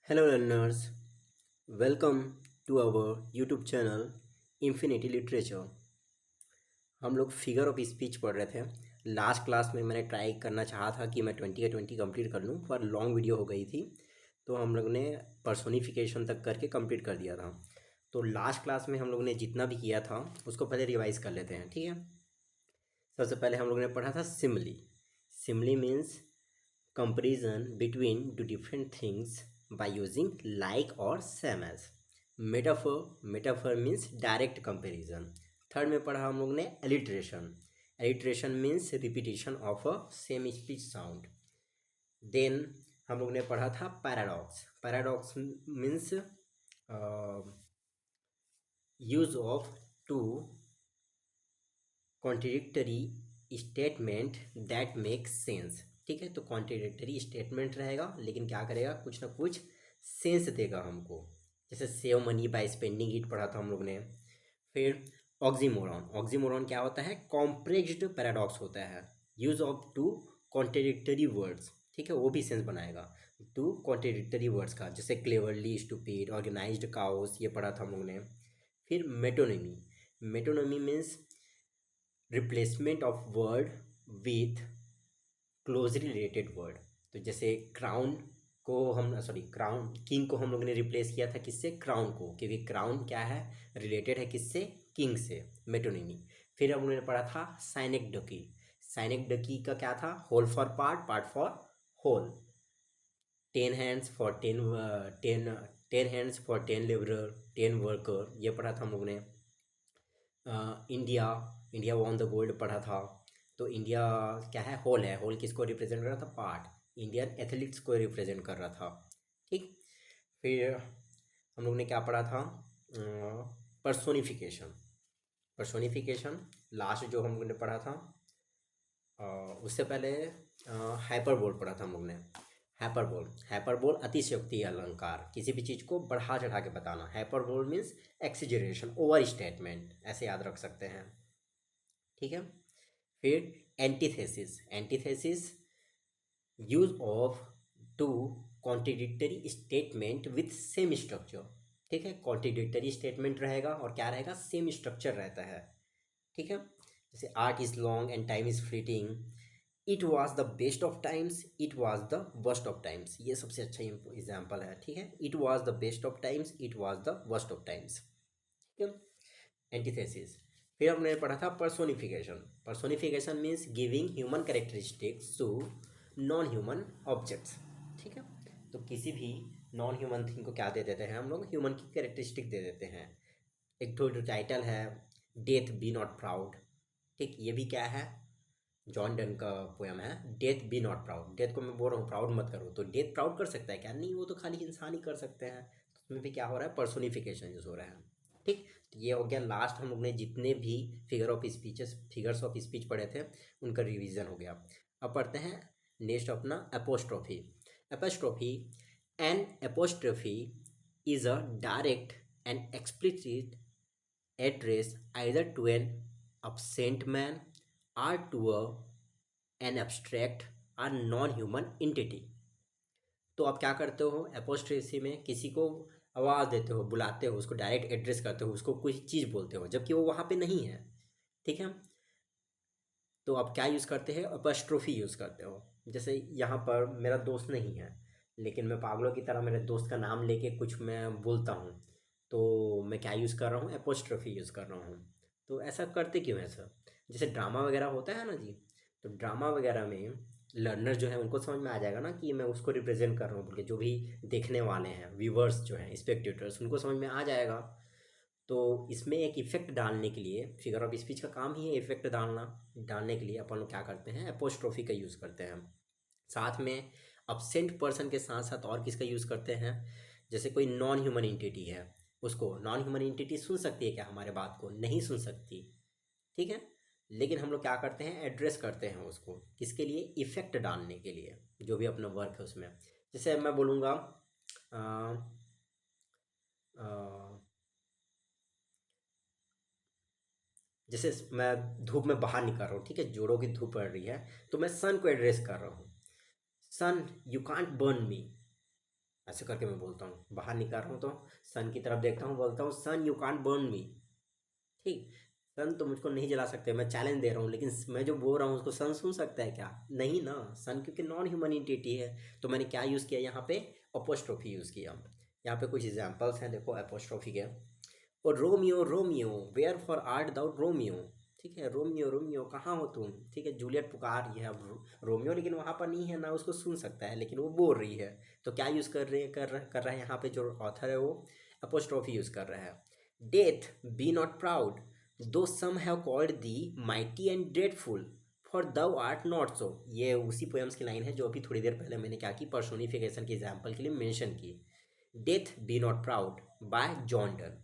Hello learners, welcome to our YouTube channel Infinity Literature। हम लोग figure of speech पढ़ रहे थे। लास्ट क्लास में मैंने ट्राई करना चाहा था कि मैं 20 के 20 कंप्लीट कर लूँ, पर लॉन्ग वीडियो हो गई थी, तो हम लोग ने पर्सोनिफिकेशन तक करके कंप्लीट कर दिया था। तो लास्ट क्लास में हम लोग ने जितना भी किया था उसको पहले रिवाइज कर लेते हैं, ठीक है। सबसे पहले हम लोग ने पढ़ा था simile. Simile means comparison between two different things by using like और same as. Metaphor, metaphor means direct comparison. Third में पढ़ा हम लोग ने alliteration. Alliteration means repetition of a same speech sound. Then हम लोग ने पढ़ा था paradox. Paradox means use of two contradictory statement that make sense. ठीक है, तो कॉन्ट्रडिक्टरी स्टेटमेंट रहेगा लेकिन क्या करेगा, कुछ ना कुछ सेंस देगा हमको। जैसे save money by spending it पढ़ा था हम लोग ने। फिर ऑक्सीमोरॉन। ऑक्सीमोरॉन क्या होता है, कॉम्प्लेक्स्ड पैराडॉक्स होता है। Use of two contradictory words, ठीक है, वो भी सेंस बनाएगा टू कॉन्ट्रडिक्टरी वर्ड्स का, जैसे क्लेवरली, स्टूपिड, ऑर्गेनाइज्ड काउस, ये पढ़ा था हम लोग ने। फिर metonymy. Metonymy means replacement of word with closely related word. तो जैसे क्राउन को हम क्राउन, किंग को हम लोग ने रिप्लेस किया था किससे, क्राउन को, क्योंकि क्राउन क्या है, रिलेटेड है किससे, किंग से, मेटोनिमी। फिर हम लोगों ने पढ़ा था साइनेक्डकी। साइनेक्डकी का क्या था, whole for part, part for whole. 10 hands for 10 worker, ये पढ़ा था हम लोग ने। India, India won the gold पढ़ा था। तो इंडिया क्या है, होल किसको रिप्रेजेंट कर रहा था, पार्ट, इंडियन एथलीट्स को रिप्रेजेंट कर रहा था। ठीक। फिर हम लोग ने क्या पढ़ा था, पर्सोनिफिकेशन। पर्सोनिफिकेशन लास्ट जो हम लोग ने पढ़ा था। उससे पहले हाइपरबोल पढ़ा था हम लोग ने। हाइपरबोल, हाइपरबोल अतिशयोक्ति अलंकार, किसी भी चीज़ को बढ़ा चढ़ा के बताना। Hyperbole means exaggeration, over statement, ऐसे याद रख सकते हैं, ठीक है। फिर antithesis. Antithesis use of two contradictory statement with same structure. ठीक है, कॉन्ट्रडिक्टरी स्टेटमेंट रहेगा और क्या रहेगा, सेम स्ट्रक्चर रहता है, ठीक है। जैसे art is long and time is fleeting, it was the best of times, it was the worst of times, ये सबसे अच्छा एग्जाम्पल है, ठीक है। It was the best of times, it was the worst of times, ठीक है। Antithesis. फिर हमने पढ़ा था personification. Personification means giving human characteristics to non human objects, ठीक है। तो किसी भी नॉन ह्यूमन थिंग को क्या दे देते हैं हम लोग, ह्यूमन की कैरेक्टरिस्टिक दे देते हैं। एक तो टाइटल है डेथ बी नॉट प्राउड, ठीक, ये भी क्या है, जॉन डन का पोयम है, death be not proud. Death को मैं बोल रहा हूँ प्राउड मत करो, तो डेथ प्राउड कर सकता है क्या, नहीं, वो तो खाली इंसान ही कर सकते हैं। तो उसमें भी क्या हो रहा है, पर्सोनिफिकेशन यूज हो रहा है, ठीक। तो ये हो गया लास्ट, हम लोग ने जितने भी फिगर्स ऑफ स्पीच पढ़े थे उनका रिवीजन हो गया। अब पढ़ते हैं नेक्स्ट अपना apostrophe. Apostrophe, an apostrophe is a direct and explicit address either to an absent man or to an abstract or non-human entity। तो आप क्या करते हो, एपोस्ट्रेसी में किसी को आवाज़ देते हो, बुलाते हो, उसको डायरेक्ट एड्रेस करते हो, उसको कोई चीज़ बोलते हो जबकि वो वहाँ पे नहीं है, ठीक है। तो आप क्या यूज़ करते हैं, एपोस्ट्रोफी यूज़ करते हो। जैसे यहाँ पर मेरा दोस्त नहीं है, लेकिन मैं पागलों की तरह मेरे दोस्त का नाम लेके कुछ मैं बोलता हूँ, तो मैं क्या यूज़ कर रहा हूँ, एपोस्ट्रोफी यूज़ कर रहा हूँ। तो ऐसा करते क्यों है सर, जैसे ड्रामा वगैरह होता है ना जी, तो ड्रामा वगैरह में लर्नर जो है उनको समझ में आ जाएगा ना कि मैं उसको रिप्रेजेंट कर रहा हूँ बोल के, जो भी देखने वाले हैं, व्यूवर्स जो हैं, स्पेक्टेटर्स, उनको समझ में आ जाएगा। तो इसमें एक इफ़ेक्ट डालने के लिए, फिगर ऑफ स्पीच का काम ही है इफ़ेक्ट डालना, डालने के लिए अपन लोग क्या करते हैं, एपोस्ट्रोफी का यूज़ करते हैं। साथ में अब्सेंट पर्सन के साथ साथ और किसका यूज़ करते हैं, जैसे कोई नॉन ह्यूमन इंटिटी है, उसको नॉन ह्यूमन इंटिटी सुन सकती है क्या हमारे बात को, नहीं सुन सकती, ठीक है। लेकिन हम लोग क्या करते हैं, एड्रेस करते हैं उसको, किसके लिए, इफ़ेक्ट डालने के लिए, जो भी अपना वर्क है उसमें। जैसे मैं बोलूँगा जैसे मैं धूप में बाहर निकल रहा हूँ, ठीक है, जोड़ों की धूप पड़ रही है, तो मैं सन को एड्रेस कर रहा हूँ, सन यू कांट बर्न मी, ऐसे करके मैं बोलता हूँ, बाहर निकल रहा हूँ तो सन की तरफ देखता हूँ, बोलता हूँ सन यू कांट बर्न मी। ठीक, सन तो मुझको नहीं जला सकते, मैं चैलेंज दे रहा हूँ, लेकिन मैं जो बोल रहा हूँ उसको सन सुन सकता है क्या? नहीं ना, सन क्योंकि नॉन ह्यूमन एंटिटी है। तो मैंने क्या यूज़ किया यहाँ पे? अपोस्ट्रोफी यूज़ किया। यहाँ पे कुछ एग्जांपल्स हैं, देखो अपोस्ट्रोफी के। और Romeo Romeo wherefore art thou Romeo. ठीक है, रोमियो रोमियो कहाँ हो तुम? ठीक है, जूलियट पुकार रही है अब रोमियो, लेकिन वहाँ पर नहीं है ना, उसको सुन सकता है, लेकिन वो बोल रही है। तो क्या यूज़ कर रहे कर रहा है यहाँ पे जो ऑथर है वो? अपोस्ट्रोफी यूज़ कर रहा है। Death be not proud though some have called the mighty and dreadful for thou art not so. ये उसी पोएम्स की लाइन है जो अभी थोड़ी देर पहले मैंने क्या की, पर्सोनिफिकेशन के एग्जाम्पल के लिए मेंशन की। Death be not proud by John Donne.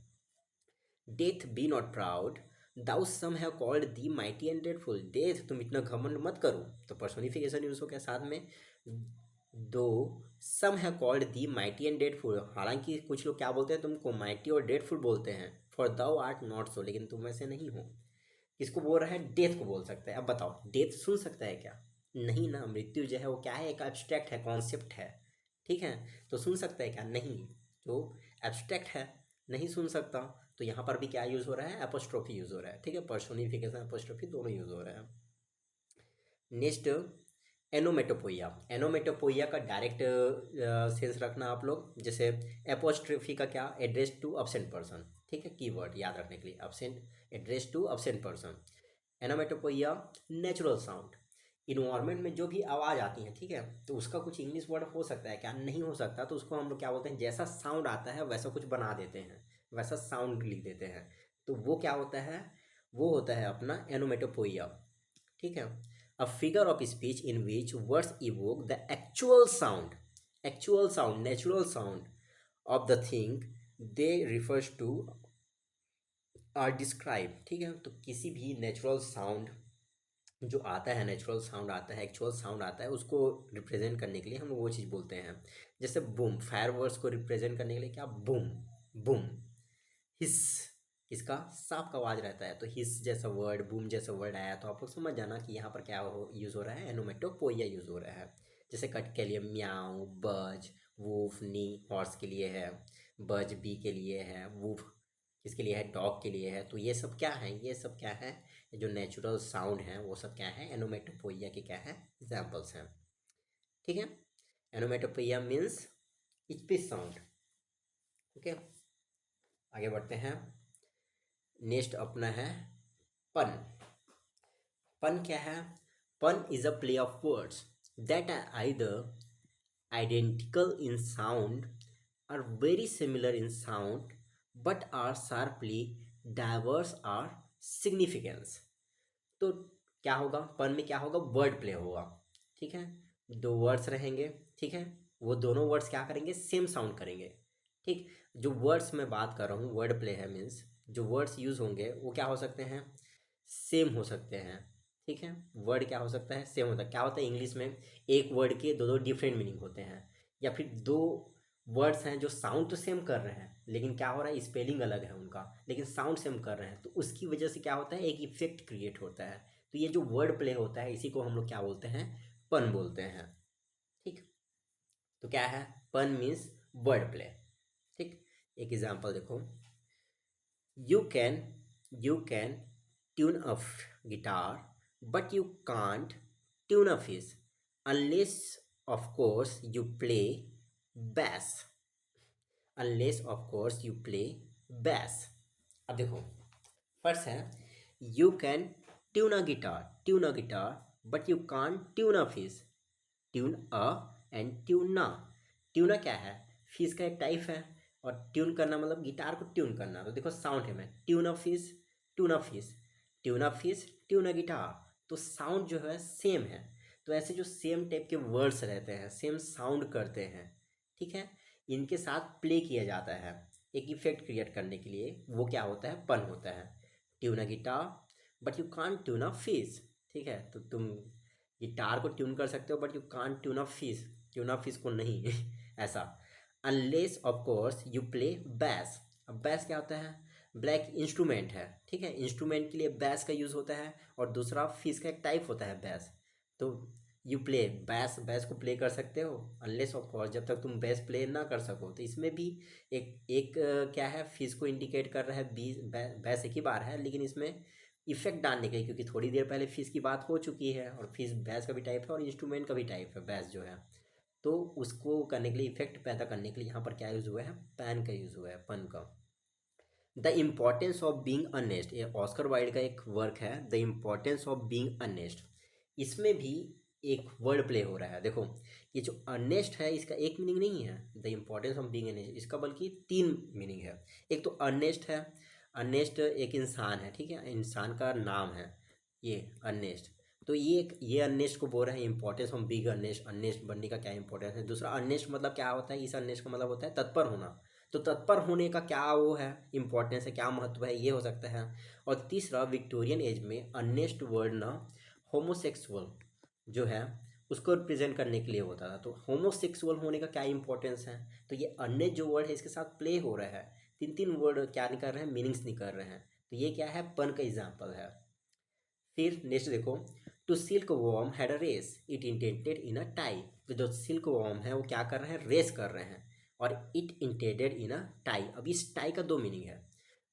Death be not proud thou some have called the mighty and dreadful. Death तुम इतना घमंड मत करो, तो पर्सोनिफिकेशन यूज हो गया साथ में। Though some have called the mighty and dreadful, हालांकि कुछ लोग क्या बोलते हैं तुमको, माइटी और डेडफुल बोलते हैं। For thou art not so, लेकिन तुम ऐसे नहीं हो। किसको बोल रहा है? डेथ को बोल सकता है। अब बताओ, डेथ सुन सकता है क्या? नहीं ना, मृत्यु जो है वो क्या है, एक एब्स्ट्रैक्ट है, कॉन्सेप्ट है। ठीक है, तो सुन सकता है क्या? नहीं, जो एब्स्ट्रैक्ट है नहीं सुन सकता। तो यहाँ पर भी क्या यूज़ हो रहा है? एपोस्ट्रोफी यूज़ हो रहा है। ठीक है, पर्सोनिफिकेशन एपोस्ट्रोफी दोनों यूज़ हो रहा है। नेक्स्ट, एनोमेटोपोइया। एनोमेटोपोइया का डायरेक्ट सेंस रखना आप लोग, जैसे एपोस्ट्रोफी का क्या, एड्रेस टू अब्सेंट पर्सन। ठीक है, कीवर्ड याद रखने के लिए, absent, address to absent person. Onomatopoeia natural sound, environment में जो भी आवाज़ आती है, ठीक है, तो उसका कुछ इंग्लिश वर्ड हो सकता है क्या? नहीं हो सकता, तो उसको हम लोग क्या बोलते हैं, जैसा साउंड आता है वैसा कुछ बना देते हैं, वैसा साउंड लिख देते हैं। तो वो क्या होता है? वो होता है अपना एनोमेटोपोइया। ठीक है, a figure of speech in which words evoke the actual sound, natural sound of the thing they refers to or describe. ठीक है, तो किसी भी नेचुरल साउंड जो आता है, नेचुरल साउंड आता है, एक्चुअल साउंड आता है, उसको रिप्रेजेंट करने के लिए हम लोग वो चीज़ बोलते हैं। जैसे बूम, फायर वर्ड्स को रिप्रेजेंट करने के लिए क्या, बूम। बूम, हिस, किसका, सांप का आवाज रहता है, तो हिस जैसा वर्ड, बूम जैसा वर्ड आया, तो आप लोग समझ जाना कि यहाँ पर क्या हो यूज़ हो रहा है, एनोमेटोपोइया यूज़ हो रहा है। जैसे कट के लिए म्याऊ, बज, वूफ, नी हॉर्स के लिए है, बज बी के लिए है, वूफ किसके लिए है, डॉग के लिए है। तो ये सब क्या है, ये सब क्या है, ये जो नेचुरल साउंड है वो सब क्या है, एनोमेटोपोइया के क्या है, एग्जाम्पल्स हैं। ठीक है, एनोमेटोपोइया मीन्स स्पीच साउंड। ओके, आगे बढ़ते हैं। नेक्स्ट अपना है पन। पन क्या है? Pun is a play of words that are either identical in sound are very similar in sound but are sharply diverse or significance। तो क्या होगा, पन में क्या होगा, वर्ड प्ले होगा। ठीक है, दो वर्ड्स रहेंगे, ठीक है, वो दोनों वर्ड्स क्या करेंगे, सेम साउंड करेंगे। ठीक, जो वर्ड्स मैं बात कर रहा हूँ, वर्ड प्ले है, मीन्स जो वर्ड्स यूज़ होंगे वो क्या हो सकते हैं, सेम हो सकते हैं। ठीक है, वर्ड क्या हो सकता है, सेम होता है। क्या होता है इंग्लिश में, एक वर्ड के दो दो डिफरेंट मीनिंग होते हैं, या फिर दो वर्ड्स हैं जो साउंड तो सेम कर रहे हैं, लेकिन क्या हो रहा है, स्पेलिंग अलग है उनका, लेकिन साउंड सेम कर रहे हैं, तो उसकी वजह से क्या होता है, एक इफेक्ट क्रिएट होता है। तो ये जो वर्ड प्ले होता है इसी को हम लोग क्या बोलते हैं, पन बोलते हैं। ठीक, तो क्या है, पन मीन्स वर्ड प्ले। ठीक, एक एग्जांपल देखो, you can you can tune a guitar but you can't tune a fish unless of course you play bass, unless of course you play bass। अब देखो, फर्स्ट है, you can tune a guitar but you can't tune a fish. Tune a and tuna, tuna क्या है, fish का एक type है, और tune करना मतलब गिटार को ट्यून करना। तो देखो साउंड है, मैं tune a fish, tune a fish, tune a fish, tune a guitar, तो साउंड जो है सेम है। तो ऐसे जो सेम टाइप के वर्ड्स रहते हैं, सेम साउंड करते हैं, ठीक है, इनके साथ प्ले किया जाता है एक इफेक्ट क्रिएट करने के लिए, वो क्या होता है, पन होता है। Tune a guitar but you can't tune a fish. ठीक है, तो तुम गिटार को ट्यून कर सकते हो but you can't tune a fish, tune a fish को नहीं ऐसा। Unless of course you play bass. अब बैस क्या होता है, ब्लैक इंस्ट्रूमेंट है, ठीक है, इंस्ट्रूमेंट के लिए बैस का यूज़ होता है, और दूसरा फिश का एक टाइप होता है बैस। तो यू प्ले, बैस, बैस को प्ले कर सकते हो अनलेस ऑफ कोर्स जब तक तुम बैस प्ले ना कर सको। तो इसमें भी क्या है, फिश को इंडिकेट कर रहा है, बैस एक ही बार है, लेकिन इसमें इफेक्ट डालने के लिए, क्योंकि थोड़ी देर पहले फिश की बात हो चुकी है, और फिश बैस का भी टाइप है और इंस्ट्रूमेंट का भी टाइप है बैस जो है। तो उसको करने के लिए, इफेक्ट पैदा करने के लिए यहाँ पर क्या यूज़ हुआ है, पैन का यूज़ हुआ है, पन का। The importance of being honest, ये ऑस्कर वाइल्ड का एक वर्क है, the importance of being honest. इसमें भी एक वर्ड प्ले हो रहा है। देखो, ये जो अनेस्ट है इसका एक मीनिंग नहीं है the importance of being honest, इसका बल्कि तीन मीनिंग है। एक तो अनेस्ट है, अनेस्ट एक इंसान है, ठीक है, इंसान का नाम है ये अनेस्ट। तो ये अनेस्ट को बोल रहे हैं importance of big honest, honest बनने का क्या इंपॉर्टेंस है। दूसरा अनेस्ट मतलब क्या होता है, इस अनेस्ट का मतलब होता है तत्पर होना। तो तत्पर होने का क्या वो है, इंपॉर्टेंस है, क्या महत्व है, ये हो सकता है। और तीसरा, विक्टोरियन एज में अनेस्ट वर्ड ना होमोसेक्सुअल जो है उसको रिप्रेजेंट करने के लिए होता था। तो होमोसेक्सुअल होने का क्या इंपॉर्टेंस है, तो ये अन्य जो वर्ड है इसके साथ प्ले हो रहा है। तीन तीन वर्ड क्या निकल रहे हैं, मीनिंग्स निकल रहे हैं। तो ये क्या है, पन का एग्जाम्पल है। फिर नेक्स्ट देखो, two silkworm had a race it intended in a tie. तो जो सिल्क वॉर्म है वो क्या कर रहे हैं, रेस कर रहे हैं, और it intended in a tie. अब इस टाई का दो मीनिंग है।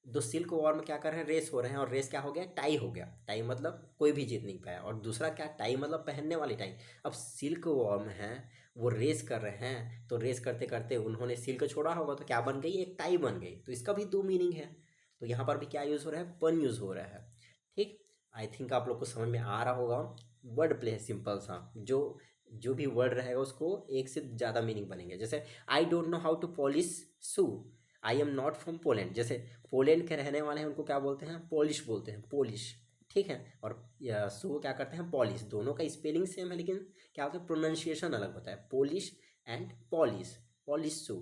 दो सिल्क वॉर्म क्या कर रहे हैं, रेस हो रहे हैं, और रेस क्या हो गया, टाई हो गया। टाई मतलब कोई भी जीत नहीं पाया, और दूसरा क्या, टाई मतलब पहनने वाली टाई। अब सिल्क वॉर्म है, वो रेस कर रहे हैं, तो रेस करते करते उन्होंने सिल्क छोड़ा होगा, तो क्या बन गई, एक टाई बन गई। तो इसका भी दो मीनिंग है। तो यहाँ पर भी क्या यूज़ हो रहा है, पन यूज़ हो रहा है। ठीक, आई थिंक आप लोग को समझ में आ रहा होगा। वर्ड प्ले है सिंपल सा, जो जो भी वर्ड रहेगा उसको एक से ज़्यादा मीनिंग बनेंगे। जैसे I don't know how to polish shoe, I am not from Poland. जैसे पोलैंड के रहने वाले हैं उनको क्या बोलते हैं, पॉलिश बोलते हैं, पॉलिश, ठीक है। और शू क्या करते हैं, पॉलिश। दोनों का स्पेलिंग सेम है, लेकिन क्या होता है, प्रोनाउंसिएशन अलग होता है, polish and polish, polish shoe.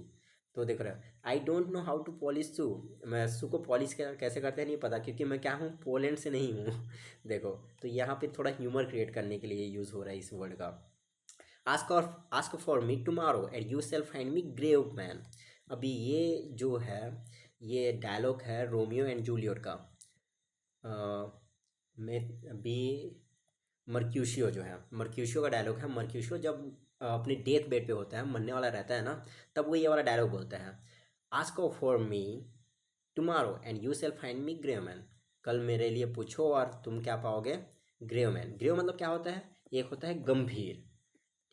तो देख रहे हो, I don't know how to polish shoe, मैं शू को पॉलिश कैसे करते हैं नहीं पता, क्योंकि मैं क्या हूँ, पोलैंड से नहीं हूँ। देखो, तो यहाँ पे थोड़ा ह्यूमर क्रिएट करने के लिए यूज़ हो रहा है इस वर्ड का। Ask for me tomorrow and you shall find me grave man. अभी ये जो है, ये डायलॉग है रोमियो एंड जूलियट का। मैं अभी मर्क्यूशियो जो है, मर्क्यूशियो का डायलॉग है। मर्क्यूशियो जब अपनी डेथ बेड पे होता है, मरने वाला रहता है ना, तब वो ये वाला डायलॉग बोलता है, ask for me tomorrow and you shall find me grave man. कल मेरे लिए पूछो और तुम क्या पाओगे, ग्रेव मैन। ग्रेव मतलब क्या होता है, एक होता है गंभीर,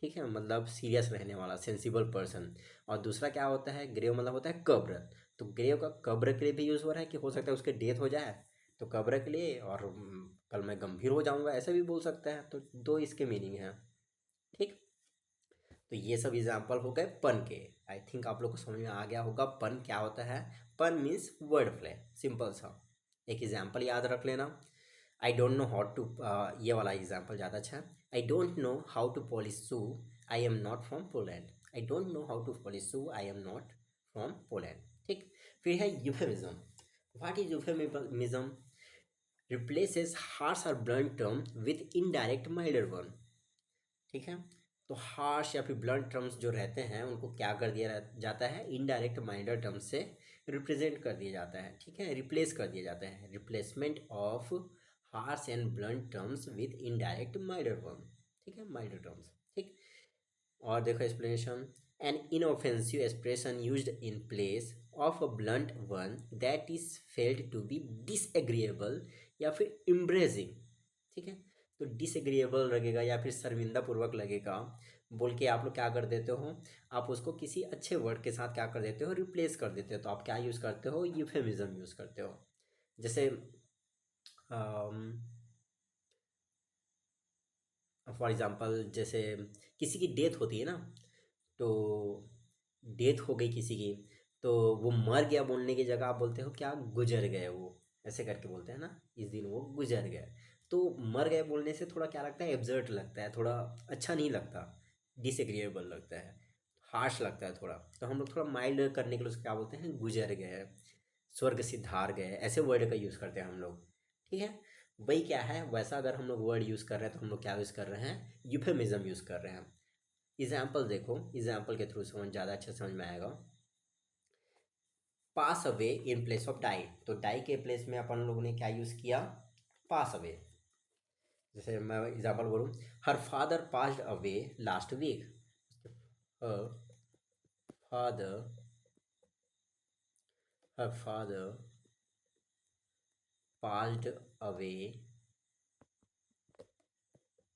ठीक है, मतलब सीरियस रहने वाला, सेंसिबल पर्सन। और दूसरा क्या होता है, ग्रेव मतलब होता है कब्र। तो ग्रेव का कब्र के लिए भी यूज़ हो रहा है, कि हो सकता है उसके डेथ हो जाए, तो कब्र के लिए, और कल मैं गंभीर हो जाऊंगा, ऐसे भी बोल सकता है। तो दो इसके मीनिंग हैं। ठीक, तो ये सब एग्जाम्पल हो गए पन के। आई थिंक आप लोग को समझ में आ गया होगा पन क्या होता है। पन मीन्स वर्ड प्ले, सिंपल सा। एक एग्जाम्पल याद रख लेना, I don't know how to, ये वाला एग्जाम्पल ज़्यादा अच्छा है। I don't know how to polish shoe, I am not from Poland. I don't know how to polish shoe, I am not from Poland. ठीक, फिर है euphemism. What is euphemism, replaces harsh और blunt term with indirect milder one. ठीक है, तो harsh या फिर blunt terms जो रहते हैं उनको क्या कर दिया जाता है, इनडायरेक्ट माइल्डर टर्म्स से रिप्रेजेंट कर दिया जाता है। ठीक है, रिप्लेस कर दिया जाता है, replacement of harsh and blunt terms with indirect milder one. ठीक है, माइल्डर टर्म्स। ठीक, और देखो explanation, an inoffensive expression used in place of a blunt one that is felt to be disagreeable या फिर इम्ब्रेजिंग। ठीक है, तो डिसएग्रीएबल लगेगा या फिर शर्मिंदा पूर्वक लगेगा बोल के आप लोग क्या कर देते हो, आप उसको किसी अच्छे वर्ड के साथ क्या कर देते हो, रिप्लेस कर देते हो। तो आप क्या यूज़ करते हो, यूफेमिज्म यूज़ करते हो। जैसे फॉर एग्ज़ाम्पल, जैसे किसी की डेथ होती है ना, तो डेथ हो गई किसी की, तो वो मर गया बोलने की जगह आप बोलते हो क्या, गुजर गए वो, ऐसे करके बोलते हैं ना, इस दिन वो गुजर गए। तो मर गए बोलने से थोड़ा क्या लगता है, एब्जर्ट लगता है, थोड़ा अच्छा नहीं लगता, डिसएग्रीएबल लगता है, हार्श लगता है थोड़ा। तो हम लोग थोड़ा माइल्ड करने के लिए उसको क्या बोलते हैं, गुजर गए, स्वर्ग सिधार गए, ऐसे वर्ड का यूज़ करते हैं हम लोग। ठीक है, वही क्या है, वैसा अगर हम लोग वर्ड यूज़ कर रहे हैं तो हम लोग क्या यूज़ कर रहे हैं, यूफेमिज्म यूज़ कर रहे हैं। एग्जाम्पल देखो, एग्जाम्पल के थ्रू समझ ज़्यादा अच्छा समझ में आएगा। Pass away in place of die, तो डाई के प्लेस में अपन लोगों ने क्या यूज़ किया, पास अवे। जैसे मैं एग्जाम्पल बोलूँ, her father passed away last week. Her father her father passed away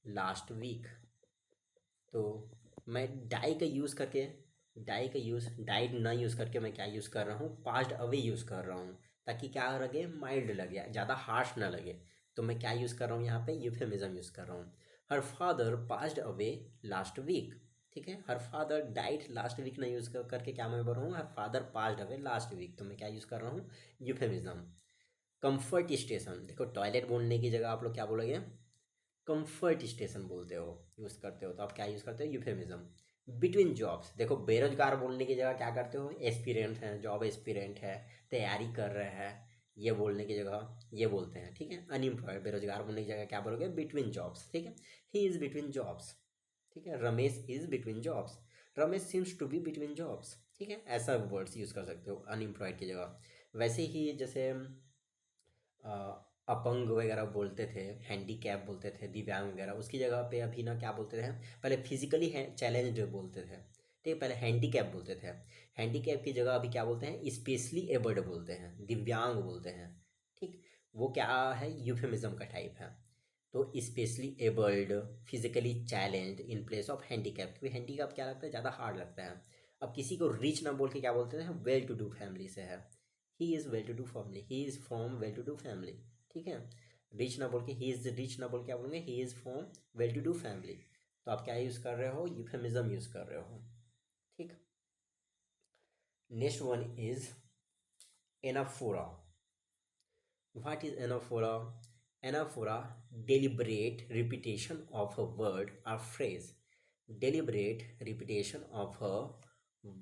last week. तो मैं डाई का यूज़ करके, डाइड ना यूज़ करके मैं क्या यूज़ कर रहा हूँ, पास्ड अवे यूज़ कर रहा हूँ, ताकि क्या लगे, माइल्ड लगे, ज़्यादा हार्श ना लगे। तो मैं क्या यूज़ कर रहा हूँ यहाँ पे, यूफेमिज्म यूज़ कर रहा हूँ। Her father passed away last week. ठीक है, her father died last week ना यूज़ करके क्या मैं बोल रहा हूँ, her father passed away last week. तो मैं क्या यूज़ कर रहा हूँ, यूफेमिज्म। कंफर्ट स्टेशन, देखो टॉयलेट बोलने की जगह आप लोग क्या बोलोगे, कंफर्ट स्टेशन बोलते हो, यूज़ करते हो, तो आप क्या यूज़ करते हो, यूफेमिज्म। बिटवीन जॉब्स, देखो बेरोजगार बोलने की जगह क्या करते हो, एस्पिरेंट है, जॉब एस्पिरेंट है, तैयारी कर रहे हैं, ये बोलने की जगह ये बोलते हैं। ठीक है, अनएम्प्लॉयड, बेरोजगार बोलने की जगह क्या बोलोगे, बिटवीन जॉब्स। ठीक है, ही इज़ बिटवीन जॉब्स। ठीक है, Ramesh is between jobs, Ramesh seems to be between jobs. ठीक है, ऐसा वर्ड्स यूज़ कर सकते हो अनएम्प्लॉयड की जगह। वैसे ही जैसे अ, अपंग वगैरह बोलते थे, हैंडीकैप बोलते थे, दिव्यांग वगैरह, उसकी जगह पे अभी ना क्या बोलते थे, पहले फिजिकली चैलेंज्ड बोलते थे। ठीक है, पहले हैंडीकैप बोलते थे। हैंडीकैप की जगह अभी क्या बोलते हैं, स्पेशली एबल्ड बोलते हैं, दिव्यांग बोलते हैं। ठीक, वो क्या है, यूफेमिज्म का टाइप है। तो specially abled, physically challenged in place of handicap, क्योंकि हैंडीकैप क्या लगता है, ज़्यादा हार्ड लगता है। अब किसी को रिच ना बोल के क्या बोलते हैं, वेल टू डू फैमिली से है, he is well to do family, he is from well to do family. ठीक है, रिच ना बोल के, ही इज़ रिच ना बोल के क्या बोलेंगे, he is from well to do family. तो आप क्या यूज़ कर रहे हो, यूफेमिज्म यूज़ कर रहे हो। ठीक, next one is anaphora. What is anaphora? Anaphora, deliberate repetition of a word or phrase, deliberate repetition of a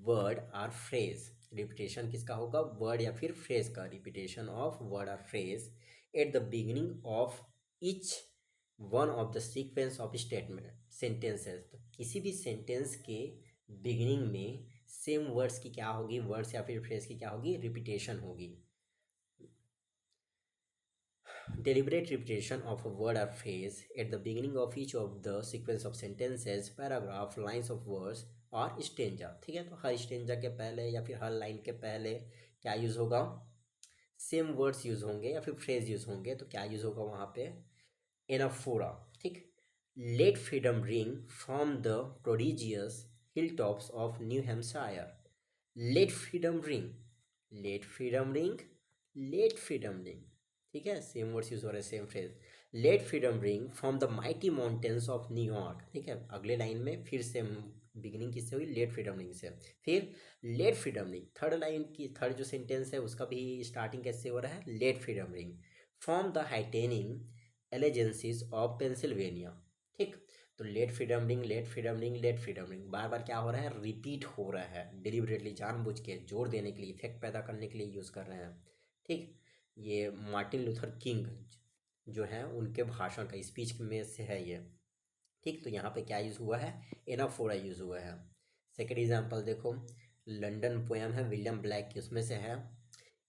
word or phrase। Repetition किसका होगा, वर्ड या फिर फ्रेज का, रिपीटेशन ऑफ वर्ड और phrase at the beginning of each one of the sequence of statement sentences. तो किसी भी sentence के बिगिनिंग में सेम वर्ड्स की क्या होगी, वर्ड्स या फिर फ्रेज की क्या होगी, रिपीटेशन होगी। Deliberate repetition of a word or phrase at the beginning of each of the sequence of sentences, paragraph, lines of words और स्टेंजा। ठीक है, तो हर स्टेंजा के पहले या फिर हर लाइन के पहले क्या यूज़ होगा, सेम वर्ड्स यूज़ होंगे या फिर फ्रेज यूज़ होंगे। तो क्या यूज़ होगा वहाँ पे, एनाफोरा। ठीक, let freedom ring from the prodigious hilltops of New Hampshire. Let freedom ring, let freedom ring, let freedom ring. ठीक है, सेम वर्ड्स यूज हो रहे हैं, same phrase. Let freedom ring from the mighty mountains of New York. ठीक है, अगले line में फिर से बिगिनिंग किससे हुई, लेट फ्रीडम रिंग से। फिर let freedom ring, third line की थर्ड जो सेंटेंस है उसका भी स्टार्टिंग कैसे हो रहा है, let freedom ring from the heightening alleghenies of Pennsylvania. ठीक, तो let freedom ring, let freedom ring, let freedom ring, बार बार क्या हो रहा है, रिपीट हो रहा है, डिलिबरेटली, जानबूझ के, जोर देने के लिए, इफेक्ट पैदा करने के लिए यूज़ कर रहे हैं। ठीक, ये मार्टिन लूथर किंग जो है उनके भाषण का, स्पीच में से है ये। ठीक, तो यहाँ पे क्या यूज़ हुआ है, एनाफोरा यूज़ हुआ है। सेकेंड एग्जाम्पल देखो, लंदन पोएम है विलियम ब्लैक की, उसमें से है,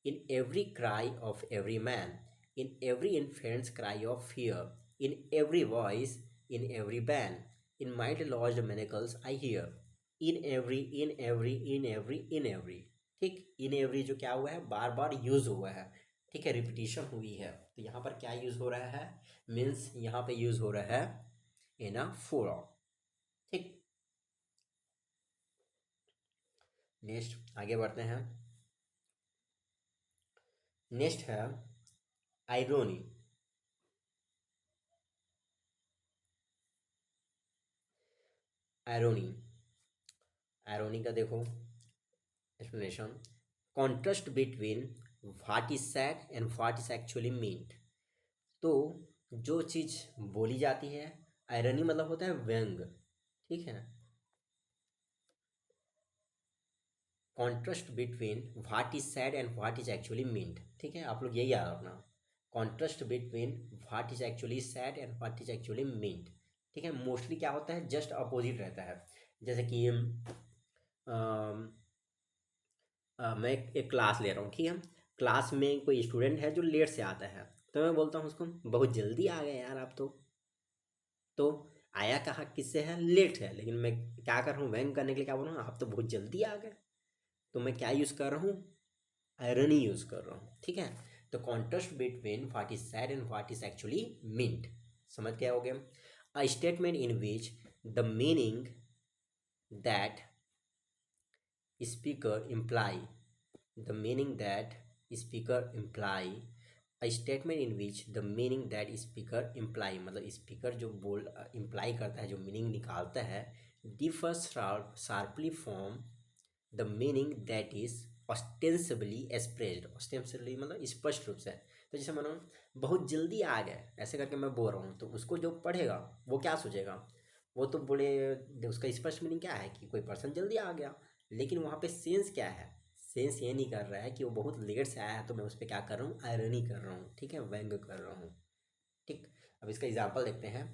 in every cry of every man, in every infant's cry of fear, in every voice, in every ban, in mind forged manacles I hear, in every, in every, in every, in every. ठीक, in every जो क्या हुआ है, बार बार use हुआ है। ठीक है, repetition हुई है, तो यहाँ पर क्या यूज़ हो रहा है, मीन्स यहाँ पे यूज़ हो रहा है एनाफोरा। ठीक, नेक्स्ट आगे बढ़ते हैं। नेक्स्ट है आयरोनी। आयरोनी, आयरोनी का देखो explanation, contrast between what is sad and what is actually meant. तो जो चीज़ बोली जाती है, आयरनी मतलब होता है व्यंग। ठीक है, contrast between what is sad and what is actually meant. ठीक है, आप लोग यही याद रखना, contrast between what is actually sad and what is actually meant. ठीक है, मोस्टली क्या होता है, जस्ट अपोजिट रहता है। जैसे कि मैं एक क्लास ले रहा हूँ, ठीक है, क्लास में कोई स्टूडेंट है जो लेट से आता है, तो मैं बोलता हूँ उसको, बहुत जल्दी आ गए यार आप तो। तो आया कहाँ किससे है, लेट है, लेकिन मैं क्या कर रहा हूँ, व्यंग करने के लिए क्या बोल रहा हूँ, आप तो बहुत जल्दी आ गए। तो मैं क्या यूज़ कर रहा हूँ, आयरनी यूज़ कर रहा हूँ, ठीक है। तो contrast between what is sad and what is actually meant, समझ क्या हो गया। A statement in which the meaning that speaker imply the meaning that speaker imply a statement in which the meaning that speaker imply, मतलब speaker जो बोल imply करता है, जो मीनिंग निकालता है, differs sharply from the meaning that is ostensibly expressed, ostensibly मतलब स्पष्ट रूप से। तो जैसे मानो बहुत जल्दी आ गए ऐसे करके मैं बोल रहा हूँ, तो उसको जो पढ़ेगा वो क्या सोचेगा, वो तो बोले, उसका स्पष्ट मीनिंग क्या है कि कोई पर्सन जल्दी आ गया, लेकिन वहाँ पे सेंस क्या है, सेंस ये नहीं कर रहा है कि वो बहुत लेट से आया है, तो मैं उस पर क्या कर रहा हूँ, आयरनी कर रहा हूँ, ठीक है, व्यंग कर रहा हूँ, ठीक। अब इसका एग्जाम्पल देखते हैं।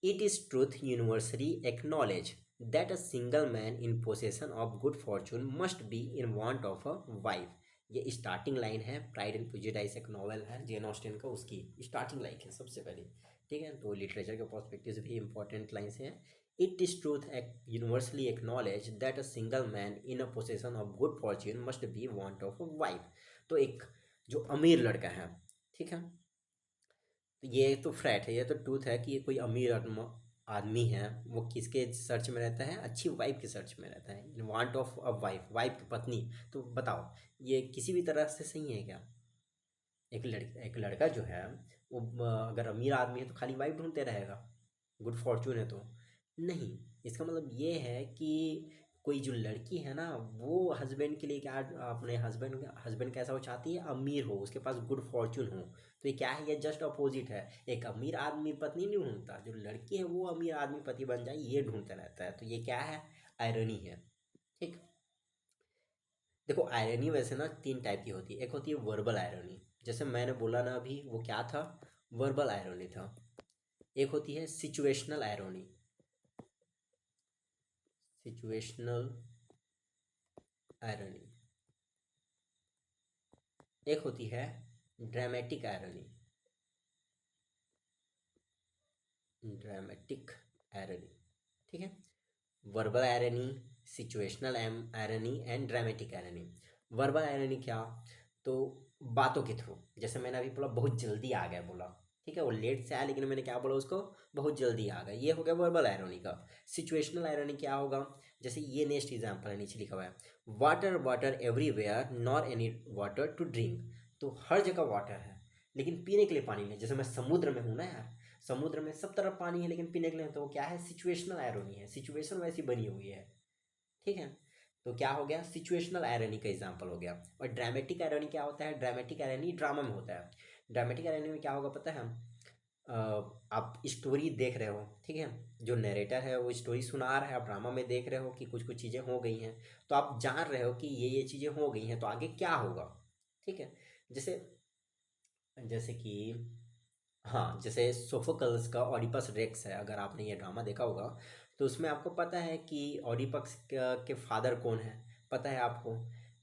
It is truth universally acknowledge that a single man in possession of good Fortune must be in want of a wife. ये स्टार्टिंग लाइन है, प्राइड एंड प्रेजुडिस एक नॉवेल है जेन ऑस्टिन का, उसकी स्टार्टिंग लाइन है सबसे पहले, ठीक है। तो लिटरेचर के पर्सपेक्टिव से भी इंपॉर्टेंट लाइन्स हैं। It is truth universally acknowledge that a single man in a possession of good Fortune must be want of a wife. तो एक जो अमीर लड़का है, ठीक है, तो ये तो फैक्ट है, ये तो ट्रूथ है कि ये कोई अमीर आदमी है, वो किसके सर्च में रहता है, अच्छी वाइफ के सर्च में रहता है, want of a wife, wife की पत्नी। तो बताओ ये किसी भी तरह से सही है क्या। एक लड़का जो है वो अगर अमीर आदमी है तो खाली वाइफ ढूंढते रहेगा, गुड फॉर्चून है तो नहीं। इसका मतलब ये है कि कोई जो लड़की है ना, वो हस्बैंड के लिए क्या, अपने हस्बैंड कैसा वो चाहती है, अमीर हो, उसके पास गुड फॉर्चून हो। तो ये क्या है, ये जस्ट अपोजिट है। एक अमीर आदमी पत्नी नहीं ढूंढता, जो लड़की है वो अमीर आदमी पति बन जाए ये ढूंढता रहता है। तो ये क्या है, आयरनी है, ठीक। देखो आयरनी वैसे ना तीन टाइप की होती है। एक होती है वर्बल आयरनी, जैसे मैंने बोला ना अभी, वो क्या था, वर्बल आयरनी था। एक होती है सिचुएशनल आयरनी, सिचुएशनल आयरनी। एक होती है ड्रामेटिक आयरनी, ड्रामेटिक आयरनी, ठीक है। Verbal irony, situational irony and dramatic irony. Verbal irony क्या, तो बातों के थ्रू, जैसे मैंने अभी बोला बहुत जल्दी आ गया बोला, ठीक है, वो लेट से आया लेकिन मैंने क्या बोला उसको, बहुत जल्दी आ गया, ये हो गया वर्बल आयरनी का। सिचुएशनल आयरनी क्या होगा, जैसे ये नेक्स्ट एग्जाम्पल है, नीचे लिखा हुआ है, water water everywhere nor any water to drink. तो हर जगह वाटर है लेकिन पीने के लिए पानी नहीं। जैसे मैं समुद्र में हूँ ना यार, समुद्र में सब तरफ पानी है लेकिन पीने के लिए, तो वो क्या है, सिचुएशनल आयरनी है, सिचुएशन वैसी बनी हुई है, ठीक है। तो क्या हो गया, सिचुएशनल आयरनी का एग्जांपल हो गया। और ड्रामेटिक आयरनी क्या होता है, ड्रामेटिक आयरनी ड्रामा में होता है। ड्रामेटिक आयरनी में क्या होगा पता है, आप स्टोरी देख रहे हो, ठीक है, जो नरेटर है वो स्टोरी सुना रहा है, आप ड्रामा में देख रहे हो कि कुछ कुछ चीज़ें हो गई हैं, तो आप जान रहे हो कि ये चीज़ें हो गई हैं, तो आगे क्या होगा, ठीक है। जैसे जैसे कि हाँ, जैसे सोफोकल्स का ऑडिपस रेक्स है, अगर आपने ये ड्रामा देखा होगा, तो उसमें आपको पता है कि ऑडिपस के फादर कौन है, पता है आपको,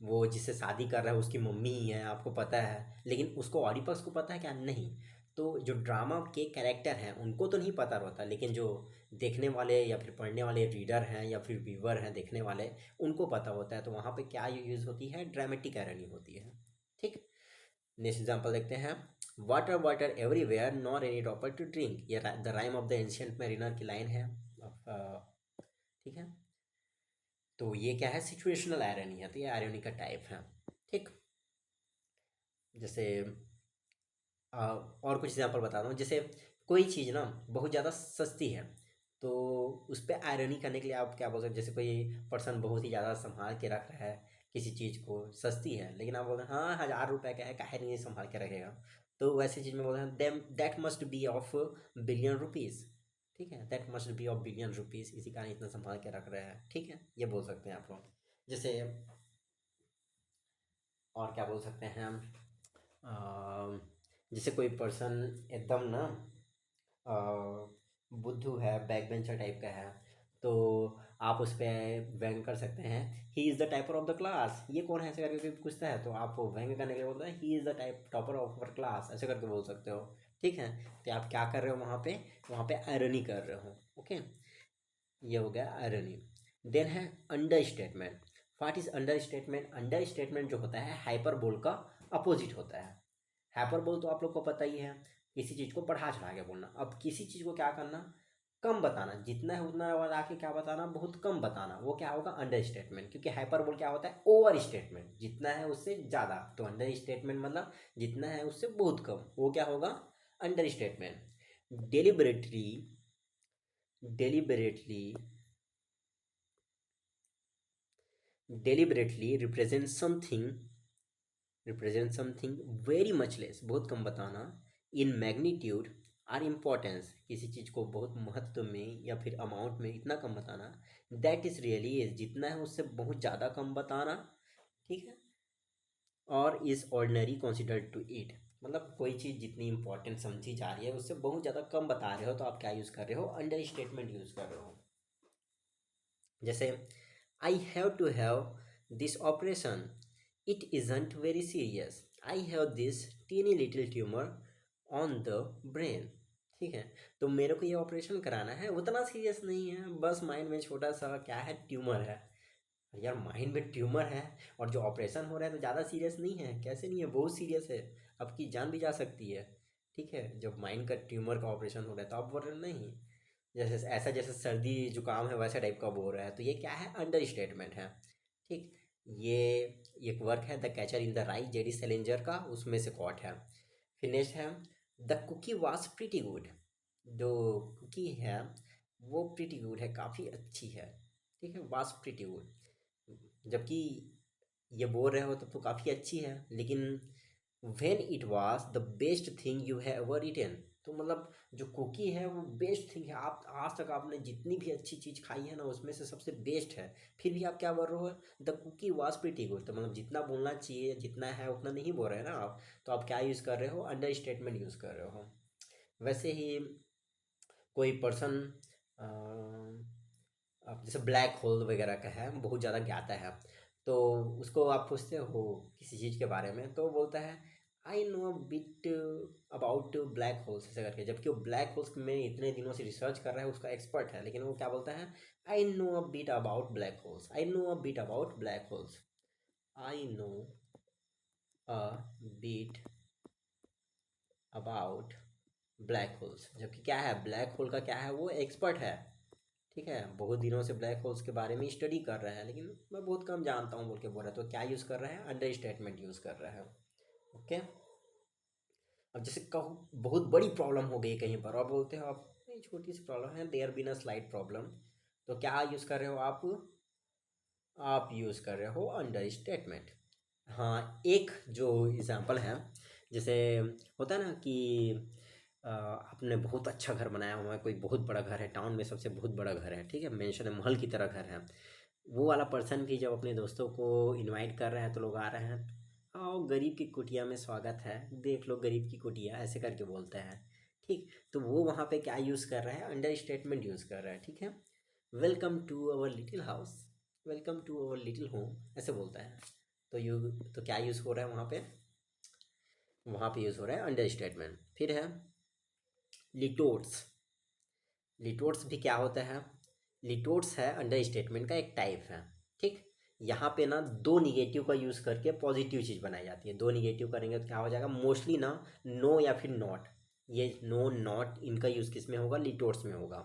वो जिससे शादी कर रहा है उसकी मम्मी ही है, आपको पता है, लेकिन उसको ऑडिपस को पता है क्या, नहीं। तो जो ड्रामा के कैरेक्टर हैं उनको तो नहीं पता होता, लेकिन जो देखने वाले या फिर पढ़ने वाले रीडर हैं या फिर व्यूवर हैं देखने वाले, उनको पता होता है। तो वहाँ पे क्या यूज़ होती है, ड्रामेटिक आयरनी होती है, ठीक। नेक्स्ट एग्जांपल देखते हैं। Water water everywhere nor any drop to drink, ये the rime of the ancient mariner की लाइन है, ठीक है। तो ये क्या है, सिचुएशनल आयरनी है, तो ये आयरनी का टाइप है, ठीक। जैसे और कुछ एग्जांपल बता रहा हूँ। जैसे कोई चीज़ ना बहुत ज़्यादा सस्ती है, तो उस पर आयरनी करने के लिए आप क्या बोल सकते हैं, जैसे कोई पर्सन बहुत ही ज़्यादा संभाल के रख रहा है किसी चीज़ को, सस्ती है, लेकिन आप बोल रहे हैं हाँ 1000 रुपये का है, काहे नहीं संभाल के रखेगा। तो वैसी चीज़ में बोल रहे हैं them that must be of billion rupees, ठीक है, that must be of billion rupees, इसी कारण इतना संभाल के रख रहे हैं, ठीक है, ये बोल सकते हैं आप लोग। जैसे और क्या बोल सकते हैं हम, जैसे कोई पर्सन एकदम ना अ, बुद्धू है, बैक बेंचर टाइप का है, तो आप उस पर व्यंग कर सकते हैं, he is the topper of the class, ये कौन है ऐसे करके कोई पूछता है, तो आप व्यंग करने के लिए बोलते हैं he is the type topper of our class, ऐसे करके बोल सकते हो, ठीक है। तो आप क्या कर रहे हो वहाँ पे आयरनी कर रहे हो। ओके, ये हो गया आयरनी। देन है under statement. What is under statement? Under statement जो होता है हाइपरबोल का अपोजिट होता है। हाइपरबोल तो आप लोग को पता ही है, किसी चीज़ को बढ़ा चढ़ा के बोलना। अब किसी चीज़ को क्या करना, कम बताना, जितना है उतना बता के क्या बताना, बहुत कम बताना, वो क्या होगा अंडर स्टेटमेंट। क्योंकि हाइपरबोल क्या होता है, ओवर स्टेटमेंट, जितना है उससे ज़्यादा। तो अंडर स्टेटमेंट मतलब जितना है उससे बहुत कम, वो क्या होगा under statement. Deliberately, deliberately, deliberately represent something very much less, बहुत कम बताना। in magnitude और इम्पोर्टेंस, किसी चीज़ को बहुत महत्व में या फिर अमाउंट में इतना कम बताना। दैट इज रियली इज, जितना है उससे बहुत ज़्यादा कम बताना। ठीक है। और is ordinary considered to it, मतलब कोई चीज़ जितनी इंपॉर्टेंट समझी जा रही है उससे बहुत ज़्यादा कम बता रहे हो, तो आप क्या यूज़ कर रहे हो, अंडर स्टेटमेंट यूज़ कर रहे हो। जैसे I have to have this operation, it isn't very serious, I have this tiny little tumour on the brain. ठीक है। तो मेरे को ये ऑपरेशन कराना है, उतना सीरियस नहीं है, बस माइंड में छोटा सा क्या है, ट्यूमर है। यार माइंड में ट्यूमर है और जो ऑपरेशन हो रहा है तो ज़्यादा सीरियस नहीं है? कैसे नहीं है, बहुत सीरियस है, आपकी जान भी जा सकती है। ठीक है। जब माइंड का ट्यूमर का ऑपरेशन हो रहा है तो आप बोल रहे हो नहीं, जैसे ऐसा जैसे सर्दी जुकाम है वैसा टाइप का बोल रहा है, तो ये क्या है, अंडर स्टेटमेंट है। ठीक। ये एक वर्क है the catcher in the rye, J D Salinger का, उसमें से कॉट है। फिर नेक्स्ट है the cookie was pretty good. जो कुकी है वो प्रीटी गुड है, काफ़ी अच्छी है। ठीक है, वाज प्रीटी गुड, जबकि ये बोल रहे हो तब तो काफ़ी अच्छी है, लेकिन when it was the best thing you have ever eaten, तो मतलब जो कुकी है वो बेस्ट थिंग है, आप आज तक आपने जितनी भी अच्छी चीज़ खाई है ना उसमें से सबसे बेस्ट है। फिर भी आप क्या बोल रहे हो, the cookie was pretty good, तो मतलब जितना बोलना चाहिए जितना है उतना नहीं बोल रहे हैं ना आप, तो आप क्या यूज़ कर रहे हो, अंडर स्टेटमेंट यूज़ कर रहे हो। वैसे ही कोई पर्सन, अब जैसे ब्लैक होल वगैरह का है, बहुत ज़्यादा ज्ञाता है, तो उसको आप पूछते हो किसी चीज़ के बारे में तो वो बोलता है I know bit about black holes, ऐसे करके, जबकि वो ब्लैक होल्स में इतने दिनों से रिसर्च कर रहा है, उसका एक्सपर्ट है, लेकिन वो क्या बोलता है, I know a bit about black holes, I know a bit about black holes, I know a bit about black holes, जबकि क्या है, ब्लैक होल का क्या है, वो एक्सपर्ट है। ठीक है, बहुत दिनों से ब्लैक होल्स के बारे में स्टडी कर रहा है, लेकिन मैं बहुत कम जानता हूँ बोल के बोल रहा है, तो क्या यूज़ कर रहा है, अंडर स्टेटमेंट यूज़ कर रहा है। ओके। अब जैसे कहो बहुत बड़ी प्रॉब्लम हो गई कहीं पर, और बोलते हो आप नहीं छोटी सी प्रॉब्लम है, there been a slight problem, तो क्या यूज़ कर रहे हो आप यूज़ कर रहे हो अंडर स्टेटमेंट। हाँ, एक जो एग्ज़ाम्पल है, जैसे होता है ना कि आपने बहुत अच्छा घर बनाया हुआ है, कोई बहुत बड़ा घर है, टाउन में सबसे बहुत बड़ा घर है, ठीक है, मेंशन है, महल की तरह घर है। वो वाला पर्सन भी जब अपने दोस्तों को इनवाइट कर रहा है तो लोग आ रहे हैं, आओ गरीब की कुटिया में स्वागत है, देख लो गरीब की कुटिया, ऐसे करके बोलते हैं। ठीक। तो वो वहाँ पे क्या यूज़ कर रहा है, अंडर स्टेटमेंट यूज़ कर रहा है। ठीक है। Welcome to our little house, welcome to our little home, ऐसे बोलता है। तो तो क्या यूज़ हो रहा है वहाँ पे यूज़ हो रहा है अंडर स्टेटमेंट। फिर है लिटोट्स। लिटोट्स भी क्या होता है, लिटोट्स है अंडर स्टेटमेंट का एक टाइप है। ठीक। यहाँ पे ना दो निगेटिव का यूज़ करके पॉजिटिव चीज़ बनाई जाती है, दो निगेटिव करेंगे तो क्या हो जाएगा, मोस्टली ना नो या फिर नॉट, ये नो नॉट इनका यूज़ किस में होगा, लिटोट्स में होगा।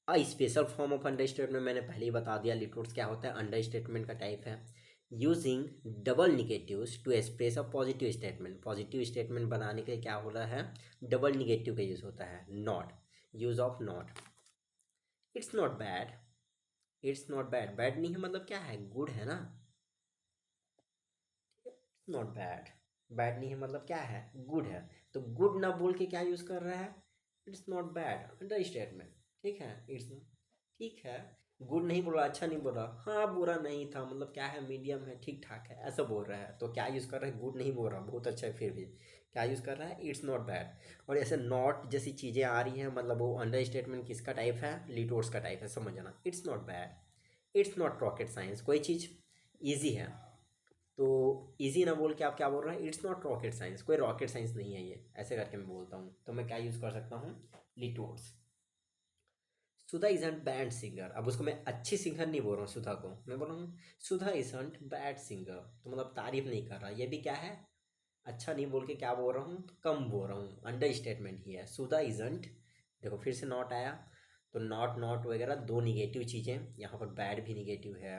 A special form of understatement मैंने पहले ही बता दिया, लिटोट्स क्या होता है, अंडर स्टेटमेंट का टाइप है। Using double negatives to express a positive statement, positive statement बनाने के लिए क्या हो रहा है, डबल निगेटिव का यूज़ होता है, not, use of not. It's not bad, it's not bad, bad नहीं है मतलब क्या है, गुड है ना, नॉट बैड, बैड नहीं है मतलब क्या है, गुड है। तो गुड ना बोल के क्या यूज़ कर रहा है, it's not bad, under statement. ठीक है, इट्स, ठीक है, गुड नहीं बोला, अच्छा नहीं बोला, हाँ बुरा नहीं था, मतलब क्या है, मीडियम है, ठीक ठाक है, ऐसा बोल रहा है। तो क्या यूज़ कर रहा है, गुड नहीं बोल रहा, बहुत अच्छा है, फिर भी क्या यूज़ कर रहा है, इट्स नॉट बैड। और ऐसे नॉट जैसी चीज़ें आ रही हैं, मतलब वो अंडर स्टेटमेंट किसका टाइप है, लिटोट्स का टाइप है, समझ जाना। It's not bad, it's not rocket science, कोई चीज़ ईजी है, तो इजी ना बोल के आप क्या बोल रहे हैं, इट्स नॉट रॉकेट साइंस, कोई रॉकेट साइंस नहीं है ये, ऐसे करके मैं बोलता हूँ। तो मैं क्या यूज़ कर सकता हूँ, लिटोर्स। सुधा इजंट बैड सिंगर, अब उसको मैं अच्छी सिंगर नहीं बोल रहा हूँ सुधा को, मैं बोल रहा हूँ सुधा इजंट बैड सिंगर, तो मतलब तारीफ नहीं कर रहा, ये भी क्या है, अच्छा नहीं बोल के क्या बोल रहा हूँ, कम बोल रहा हूँ, अंडर स्टेटमेंट ही है। सुधा इजंट, देखो फिर से नॉट आया, तो नॉट नॉट वगैरह दो निगेटिव चीज़ें, यहाँ पर बैड भी निगेटिव है,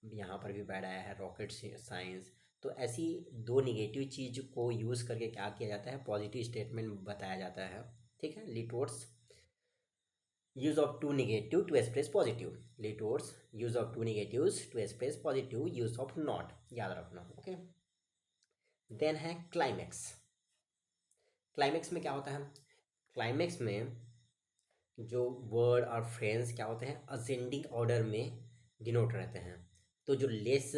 यहाँ पर भी बैड आया है, रॉकेट साइंस। तो ऐसी दो निगेटिव चीज़ को यूज़ करके क्या किया जाता है, पॉजिटिव स्टेटमेंट बताया जाता है। ठीक है, लिटोर्स use of two negative to express positive, लिटोर्स use of two negatives to express positive, use of not, याद रखना। ओके, देन है क्लाइमेक्स। क्लाइमेक्स में क्या होता है, क्लाइमेक्स में जो वर्ड और फ्रेंड्स क्या होते हैं, असेंडिंग ऑर्डर में डिनोट रहते हैं। तो जो लेस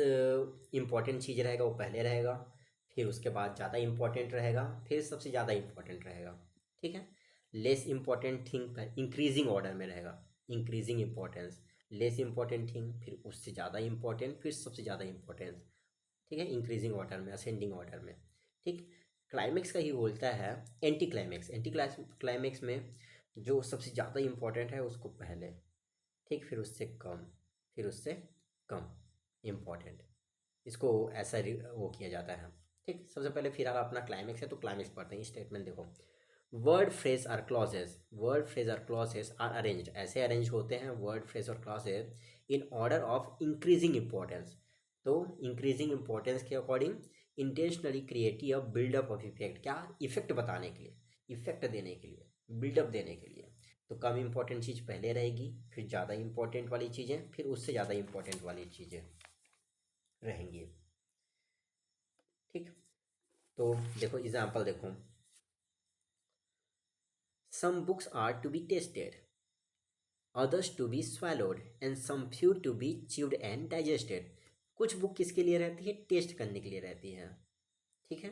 इम्पॉर्टेंट चीज़ रहेगा वो पहले रहेगा, फिर उसके बाद ज़्यादा इम्पॉर्टेंट रहेगा, फिर सबसे ज़्यादा इम्पॉर्टेंट रहेगा। ठीक है, less important thing increasing order में रहेगा, increasing importance, less important thing, फिर उससे ज़्यादा इम्पॉर्टेंट, फिर सबसे ज़्यादा इम्पोर्टेंस। ठीक है, इंक्रीजिंग ऑर्डर में, असेंडिंग ऑर्डर में। ठीक, क्लाइमेक्स का ही बोलता है एंटी क्लाइमेक्स। एंटी क्लाइमेक्स में जो सबसे ज़्यादा इम्पोर्टेंट है उसको पहले, ठीक, फिर उससे कम, फिर उससे कम इम्पोर्टेंट, इसको ऐसा वो किया जाता है। ठीक, सबसे पहले फिर अगर अपना क्लाइमेक्स है तो क्लाइमेक्स पढ़ते हैं। स्टेटमेंट देखो, word phrase or clauses, word phrase or clauses are arranged, ऐसे अरेंज होते हैं वर्ड फ्रेज और clauses in order of increasing importance. तो इंक्रीजिंग इम्पोर्टेंस के according intentionally creative buildup of effect, क्या इफेक्ट बताने के लिए, इफेक्ट देने के लिए, बिल्डअप देने के लिए। तो कम इम्पोर्टेंट चीज़ पहले रहेगी, फिर ज़्यादा इम्पोर्टेंट वाली चीज़ें, फिर उससे ज़्यादा इम्पोर्टेंट वाली चीज़ें रहेंगी। ठीक, तो देखो एग्जाम्पल देखो, some books are to be tasted, others to be swallowed and some few to be chewed and digested। कुछ बुक किसके लिए रहती है, टेस्ट करने के लिए रहती है। ठीक है,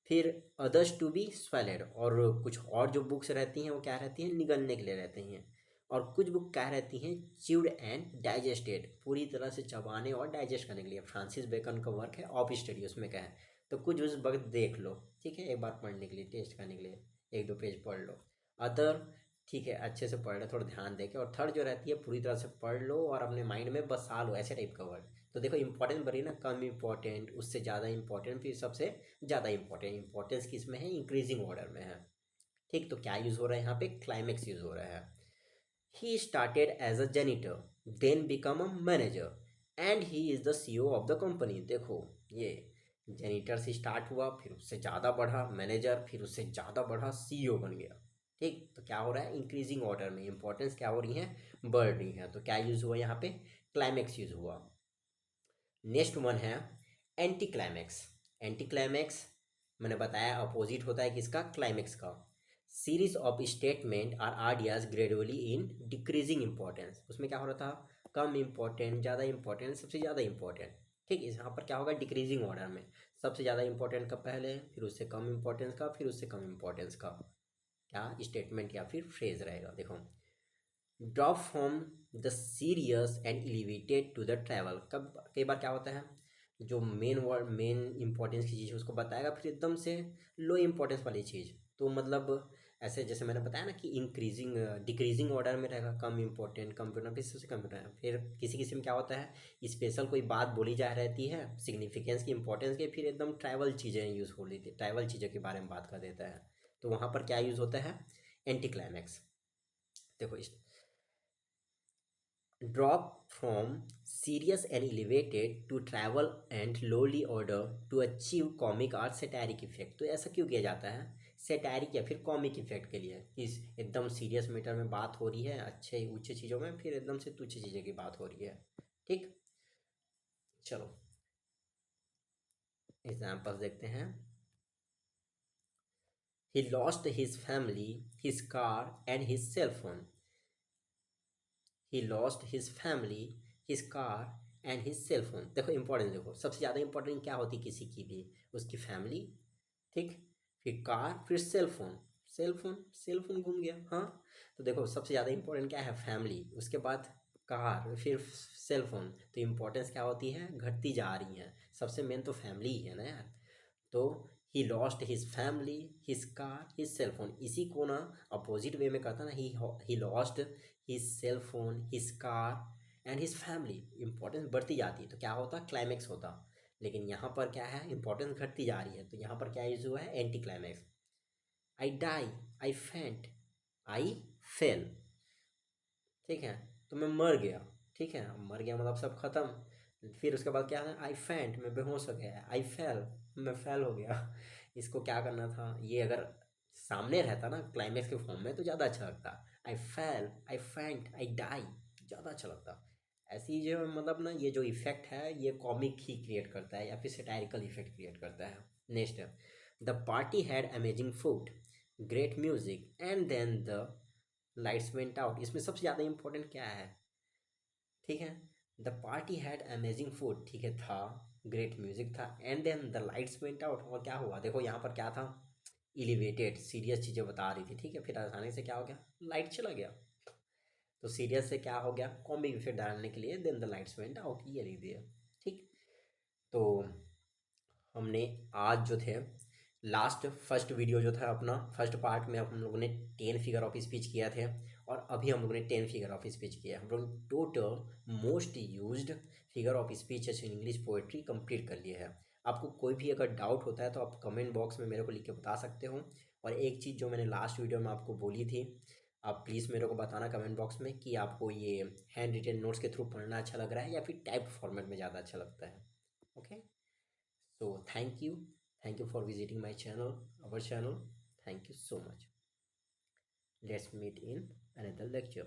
फिर अदर्स टू बी swallowed, और कुछ और जो बुक्स रहती हैं वो क्या रहती हैं, निगलने के लिए रहती हैं। और कुछ बुक क्या रहती हैं, च्यूड एंड डाइजेस्टेड, पूरी तरह से चबाने और डाइजेस्ट करने के लिए। फ्रांसिस बेकन का वर्क है ऑफ स्टडी, उसमें क्या है, तो कुछ उस वक्त देख लो, ठीक है, एक बार पढ़ने के लिए, टेस्ट करने के लिए एक दो पेज पढ़ लो। अदर, ठीक है, अच्छे से पढ़ लो, थोड़ा ध्यान देके। और थर्ड जो रहती है पूरी तरह से पढ़ लो और अपने माइंड में बसा लो, ऐसे टाइप का वर्ड। तो देखो इंपॉर्टेंट बड़ी ना, कम इंपॉर्टेंट, उससे ज़्यादा इंपॉर्टेंट, फिर सबसे ज़्यादा इंपॉर्टेंट। इंपॉर्टेंस किस में है, इंक्रीजिंग ऑर्डर में है। ठीक, तो क्या यूज़ हो रहा है यहाँ पे, क्लाइमेक्स यूज़ हो रहा है। He started as a janitor, then become a manager and he is the CEO of the company. देखो ये जेनिटर से स्टार्ट हुआ, फिर उससे ज़्यादा बढ़ा मैनेजर, फिर उससे ज़्यादा बढ़ा CEO बन गया। ठीक, तो क्या हो रहा है, इंक्रीजिंग ऑर्डर में इंपॉर्टेंस क्या हो रही है, बढ़ रही है। तो क्या यूज़ हुआ यहाँ पे, क्लाइमेक्स यूज़ हुआ। नेक्स्ट वन है एंटी क्लाइमेक्स। एंटी क्लाइमेक्स मैंने बताया अपोजिट होता है किसका, क्लाइमेक्स का। Series of statement or ideas gradually in decreasing importance, उसमें क्या हो रहा था, कम इंपॉर्टेंट, ज़्यादा इंपॉर्टेंट, सबसे ज़्यादा इंपॉर्टेंट। ठीक, इस यहाँ पर क्या होगा, डिक्रीजिंग ऑर्डर में, सबसे ज़्यादा इंपॉर्टेंट का पहले, फिर उससे कम इंपॉर्टेंस का, फिर उससे कम इंपॉर्टेंस का क्या स्टेटमेंट या फिर फ्रेज रहेगा। देखो, drop from the serious and elevated to the trivial, कब कई बार क्या होता है, जो मेन वर्ड, मेन इंपॉर्टेंस की चीज़ है उसको बताएगा, फिर एकदम से लो इंपॉर्टेंस वाली चीज़। तो मतलब ऐसे जैसे मैंने बताया ना कि इंक्रीजिंग डिक्रीजिंग ऑर्डर में रहेगा, कम इंपॉर्टेंट, कम इम्पोर्टेंट, फिर सबसे कम इम्पोर्टेंट। फिर किसी किसी में क्या होता है, स्पेशल कोई बात बोली जा रहती है सिग्निफिकेंस की, इंपॉर्टेंस की, फिर एकदम ट्रैवल चीज़ें यूज़ हो लेती है, ट्रैवल चीज़ों के बारे में बात कर देता है। तो वहाँ पर क्या यूज़ होता है, एंटी क्लाइमैक्स। देखो इस drop from serious and elevated to travel and lowly order to achieve comic or satiric effect। तो ऐसा क्यों किया जाता है, सैटारिक या फिर कॉमिक इफेक्ट के लिए, कि एकदम सीरियस मैटर में बात हो रही है, अच्छे ऊंचे चीज़ों में, फिर एकदम से तुच्छ चीज़ों की बात हो रही है। ठीक, चलो एग्जाम्पल्स देखते हैं। He lost his family, his car and his cell phone. He lost his family, his car and his cell phone. देखो इंपॉर्टेंट, देखो सबसे ज़्यादा इंपॉर्टेंट क्या होती है किसी की भी, उसकी फैमिली, ठीक, फिर कार, फिर cell phone. Cell phone, cell phone घूम गया, हाँ। तो देखो सबसे ज़्यादा इंपॉर्टेंट क्या है, फैमिली, उसके बाद कार, फिर सेल फोन, तो इम्पोर्टेंस क्या होती है, घटती जा रही है। सबसे मेन तो फैमिली ही है ना यार। तो he lost his family, his car, his cell phone. इसी को ना अपोजिट वे में करता ना, he lost his cell phone, his car and his family. Importance बढ़ती जाती है तो क्या होता, क्लाइमैक्स होता। लेकिन यहाँ पर क्या है, इंपॉर्टेंस घटती जा रही है, तो यहाँ पर क्या इशू है, एंटी क्लाइमैक्स। आई डाई, आई फेंट, आई फेल। ठीक है, तो मैं मर गया। ठीक है, मर गया मतलब सब खत्म। फिर उसके बाद क्या है, आई फेंट, मैं बेहोश हो गया। आई फेल, मैं फेल हो गया। इसको क्या करना था, ये अगर सामने रहता ना क्लाइमेक्स के फॉर्म में तो ज़्यादा अच्छा लगता। आई फेल, आई फेंट, आई डाई, ज़्यादा अच्छा लगता। ऐसी जो मतलब ना ये जो इफेक्ट है ये कॉमिक ही क्रिएट करता है या फिर सेटायरिकल इफेक्ट क्रिएट करता है। नेक्स्ट है, the party had amazing food, great music and then the lights went out. इसमें सबसे ज़्यादा इंपॉर्टेंट क्या है, ठीक है, the party had amazing food, ठीक है, था, ग्रेट म्यूजिक था, and then the lights went out. और क्या हुआ, देखो यहाँ पर क्या था, एलिवेटेड सीरियस चीज़ें बता रही थी, ठीक है, फिर अचानक से क्या हो गया, लाइट चला गया। तो सीरियस से क्या हो गया, कॉमिक इफेक्ट डालने के लिए then the lights went out, ये लिख दिया। ठीक, तो हमने आज जो थे लास्ट फर्स्ट वीडियो जो था अपना फर्स्ट पार्ट में हम लोगों ने 10 फिगर ऑफ स्पीच किया थे, और अभी हम लोगों ने 10 फिगर ऑफ स्पीच किया। हम लोग total most used figure of speech in English poetry complete कर लिया है। आपको कोई भी अगर डाउट होता है तो आप कमेंट बॉक्स में मेरे को लिख के बता सकते हो। और एक चीज़ जो मैंने लास्ट वीडियो में आपको बोली थी, आप प्लीज़ मेरे को बताना कमेंट बॉक्स में कि आपको ये हैंड रिटेन नोट्स के थ्रू पढ़ना अच्छा लग रहा है या फिर टाइप फॉर्मेट में ज़्यादा अच्छा लगता है। Okay, so thank you for visiting my channel, our channel. Thank you so much. Let's meet in another lecture.